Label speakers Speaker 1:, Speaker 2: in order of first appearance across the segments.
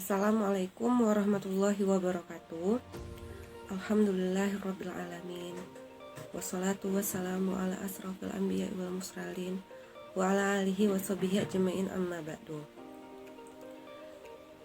Speaker 1: Assalamualaikum warahmatullahi wabarakatuh. Alhamdulillahirabbil alamin. Wassalatu wassalamu ala asrofil anbiya'i wal mursalin wa ala alihi washabihi ajmain amma ba'du.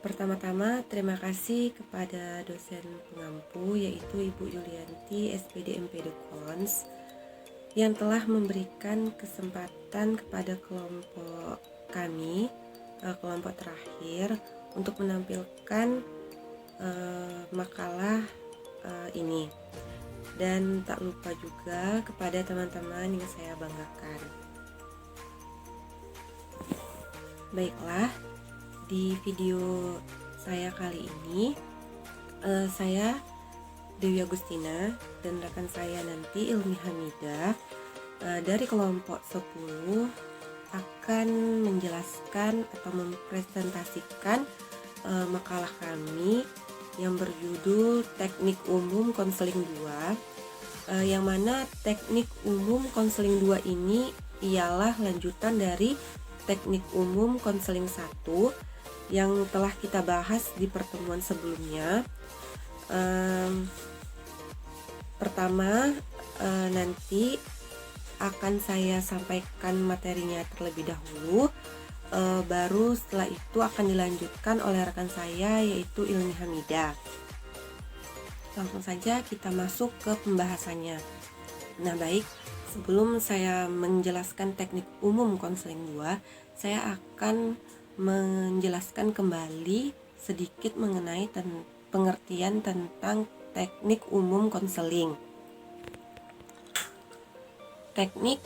Speaker 1: Pertama-tama terima kasih kepada dosen pengampu yaitu Ibu Yulianti SPD MPD Kons yang telah memberikan kesempatan kepada kelompok kami, kelompok terakhir, untuk menampilkan makalah ini. Dan tak lupa juga kepada teman-teman yang saya banggakan. Baiklah, di video saya kali ini saya Dewi Agustina dan rekan saya nanti Ilmi Hamidah dari kelompok 10 akan menjelaskan atau mempresentasikan makalah kami yang berjudul Teknik Umum Konseling 2, yang mana Teknik Umum Konseling 2 ini ialah lanjutan dari Teknik Umum Konseling 1 yang telah kita bahas di pertemuan sebelumnya. Pertama, nanti akan saya sampaikan materinya terlebih dahulu, baru setelah itu akan dilanjutkan oleh rekan saya yaitu Ilmi Hamidah. Langsung saja kita masuk ke pembahasannya. Nah baik, sebelum saya menjelaskan teknik umum konseling 2, saya akan menjelaskan kembali sedikit mengenai pengertian tentang teknik umum konseling. Teknik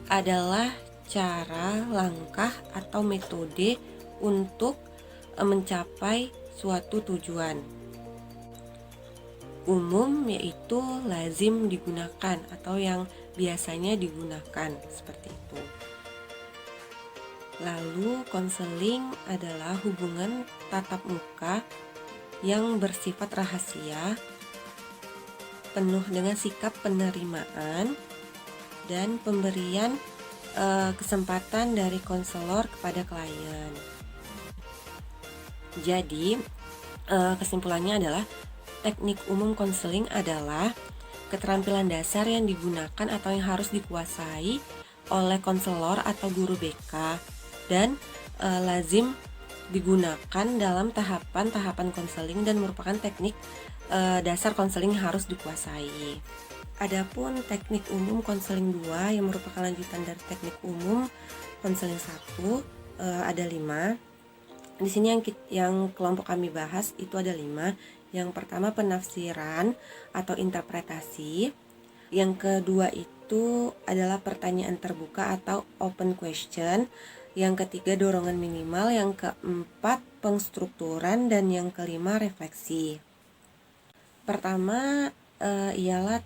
Speaker 1: adalah cara, langkah, atau metode untuk mencapai suatu tujuan. Umum yaitu lazim digunakan atau yang biasanya digunakan, seperti itu. Lalu konseling adalah hubungan tatap muka yang bersifat rahasia, penuh dengan sikap penerimaan dan pemberian kesempatan dari konselor kepada klien. Jadi kesimpulannya adalah teknik umum konseling adalah keterampilan dasar yang digunakan atau yang harus dikuasai oleh konselor atau guru BK dan lazim digunakan dalam tahapan-tahapan konseling dan merupakan teknik dasar konseling yang harus dikuasai. Adapun teknik umum konseling 2 yang merupakan lanjutan dari teknik umum konseling 1 ada 5. Di sini yang kelompok kami bahas itu ada 5. Yang pertama penafsiran atau interpretasi. Yang kedua itu adalah pertanyaan terbuka atau open question. Yang ketiga dorongan minimal. Yang keempat pengstrukturan dan yang kelima refleksi. Pertama ialah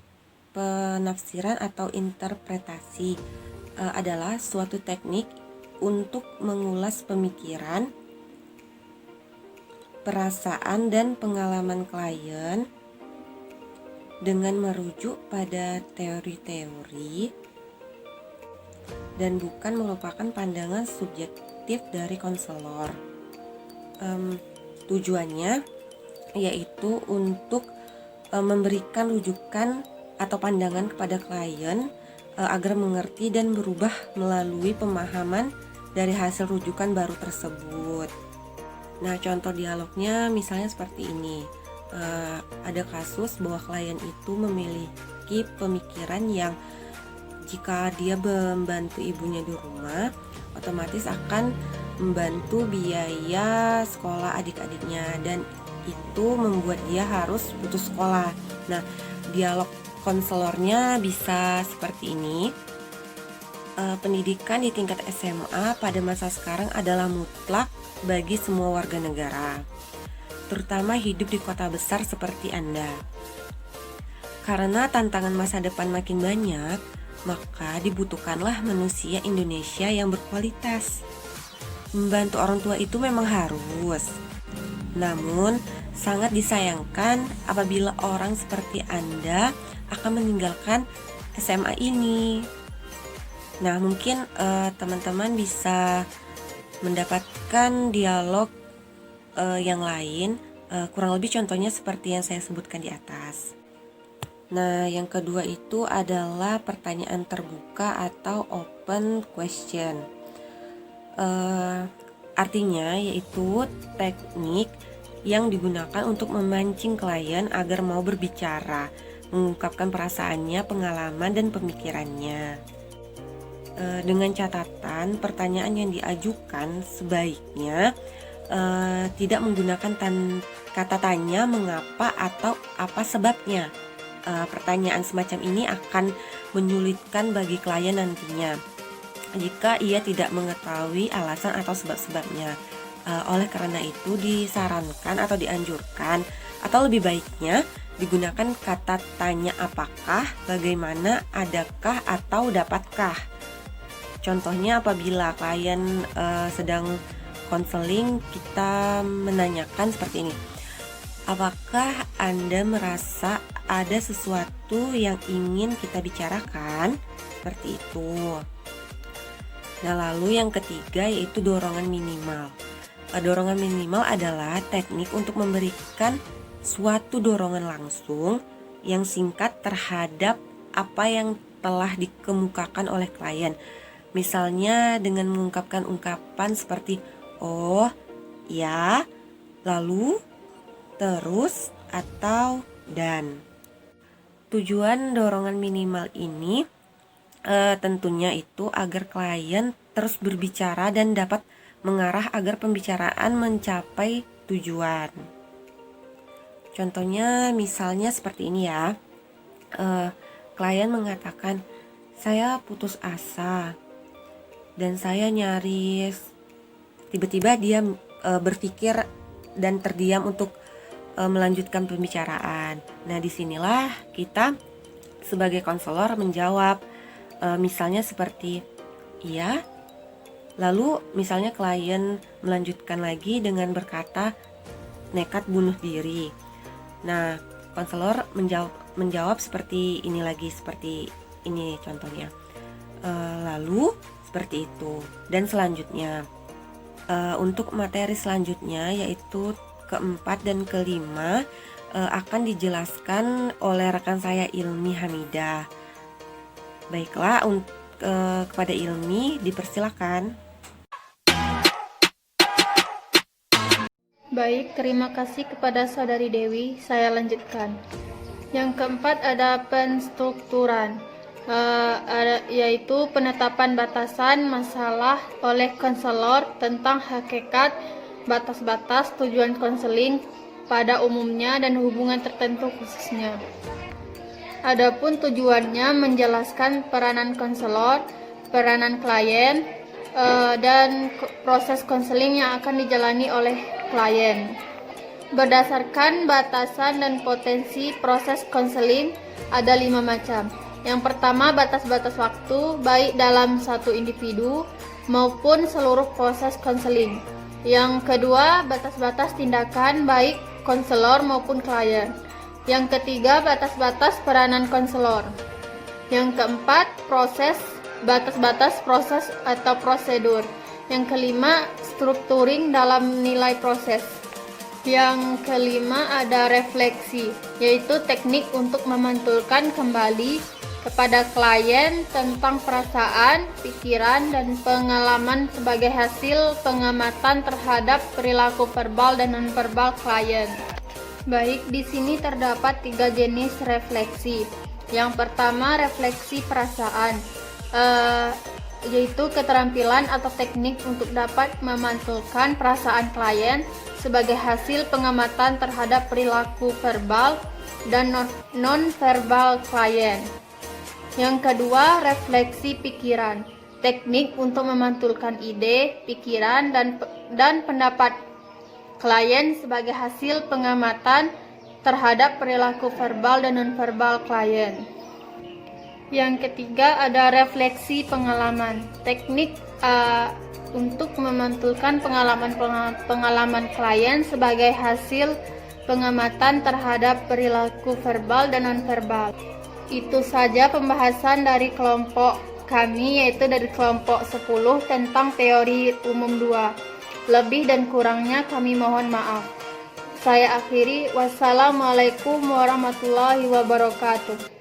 Speaker 1: penafsiran atau interpretasi, adalah suatu teknik untuk mengulas pemikiran, perasaan dan pengalaman klien dengan merujuk pada teori-teori dan bukan merupakan pandangan subjektif dari konselor. Tujuannya yaitu untuk memberikan rujukan atau pandangan kepada klien agar mengerti dan berubah melalui pemahaman dari hasil rujukan baru tersebut. Nah, contoh dialognya misalnya seperti ini. Ada kasus bahwa klien itu memiliki pemikiran yang jika dia membantu ibunya di rumah, otomatis akan membantu biaya sekolah adik-adiknya dan itu membuat dia harus putus sekolah. Nah, dialog konselornya bisa seperti ini. Pendidikan di tingkat SMA pada masa sekarang adalah mutlak bagi semua warga negara, terutama hidup di kota besar seperti Anda. Karena tantangan masa depan makin banyak, maka dibutuhkanlah manusia Indonesia yang berkualitas. Membantu orang tua itu memang harus. Namun, sangat disayangkan apabila orang seperti Anda akan meninggalkan SMA ini. Nah, mungkin teman-teman bisa mendapatkan dialog yang lain, kurang lebih contohnya seperti yang saya sebutkan di atas. Nah, yang kedua itu adalah pertanyaan terbuka atau open question. Artinya yaitu teknik yang digunakan untuk memancing klien agar mau berbicara, mengungkapkan perasaannya, pengalaman, dan pemikirannya. Dengan catatan, pertanyaan yang diajukan sebaiknya tidak menggunakan kata tanya, mengapa, atau apa sebabnya. Pertanyaan semacam ini akan menyulitkan bagi klien nantinya jika ia tidak mengetahui alasan atau sebab-sebabnya. Oleh karena itu disarankan atau dianjurkan atau lebih baiknya digunakan kata tanya apakah, bagaimana, adakah, atau dapatkah. Contohnya apabila klien sedang konseling, kita menanyakan seperti ini. Apakah Anda merasa ada sesuatu yang ingin kita bicarakan? Seperti itu. Nah, lalu yang ketiga yaitu dorongan minimal. Dorongan minimal adalah teknik untuk memberikan suatu dorongan langsung yang singkat terhadap apa yang telah dikemukakan oleh klien. Misalnya dengan mengungkapkan ungkapan seperti oh, ya, lalu, terus, atau dan. Tujuan dorongan minimal ini tentunya itu agar klien terus berbicara dan dapat mengarah agar pembicaraan mencapai tujuan. Contohnya misalnya seperti ini ya. Klien mengatakan, saya putus asa dan saya nyaris. Tiba-tiba dia berpikir dan terdiam untuk melanjutkan pembicaraan. Nah, disinilah kita sebagai konselor menjawab, misalnya seperti iya. Lalu misalnya klien melanjutkan lagi dengan berkata nekat bunuh diri. Nah, konselor menjawab seperti ini lagi, seperti ini contohnya. Lalu seperti itu. Dan selanjutnya untuk materi selanjutnya yaitu keempat dan kelima akan dijelaskan oleh rekan saya Ilmi Hamidah. Baiklah, kepada Ilmi dipersilakan.
Speaker 2: Baik, terima kasih kepada Saudari Dewi. Saya lanjutkan. Yang keempat ada penstrukturan, yaitu penetapan batasan masalah oleh konselor tentang hakikat, batas-batas, tujuan konseling pada umumnya dan hubungan tertentu khususnya. Adapun tujuannya menjelaskan peranan konselor, peranan klien, dan proses konseling yang akan dijalani oleh klien. Berdasarkan batasan dan potensi proses konseling ada 5 macam. Yang pertama, batas-batas waktu baik dalam satu individu maupun seluruh proses konseling. Yang kedua, batas-batas tindakan baik konselor maupun klien. Yang ketiga, batas-batas peranan konselor. Yang keempat, batas-batas proses atau prosedur. Yang kelima, strukturing dalam nilai proses. Yang kelima ada refleksi, yaitu teknik untuk memantulkan kembali kepada klien tentang perasaan, pikiran, dan pengalaman sebagai hasil pengamatan terhadap perilaku verbal dan nonverbal klien. Baik, di sini terdapat 3 jenis refleksi. Yang pertama, refleksi perasaan, yaitu keterampilan atau teknik untuk dapat memantulkan perasaan klien sebagai hasil pengamatan terhadap perilaku verbal dan non-verbal klien. Yang kedua, refleksi pikiran, teknik untuk memantulkan ide, pikiran, dan pendapat klien sebagai hasil pengamatan terhadap perilaku verbal dan nonverbal klien. Yang ketiga ada refleksi pengalaman, teknik untuk memantulkan pengalaman klien sebagai hasil pengamatan terhadap perilaku verbal dan nonverbal. Itu saja pembahasan dari kelompok kami, yaitu dari kelompok 10 tentang teori umum 2. Lebih dan kurangnya kami mohon maaf. Saya akhiri, wassalamualaikum warahmatullahi wabarakatuh.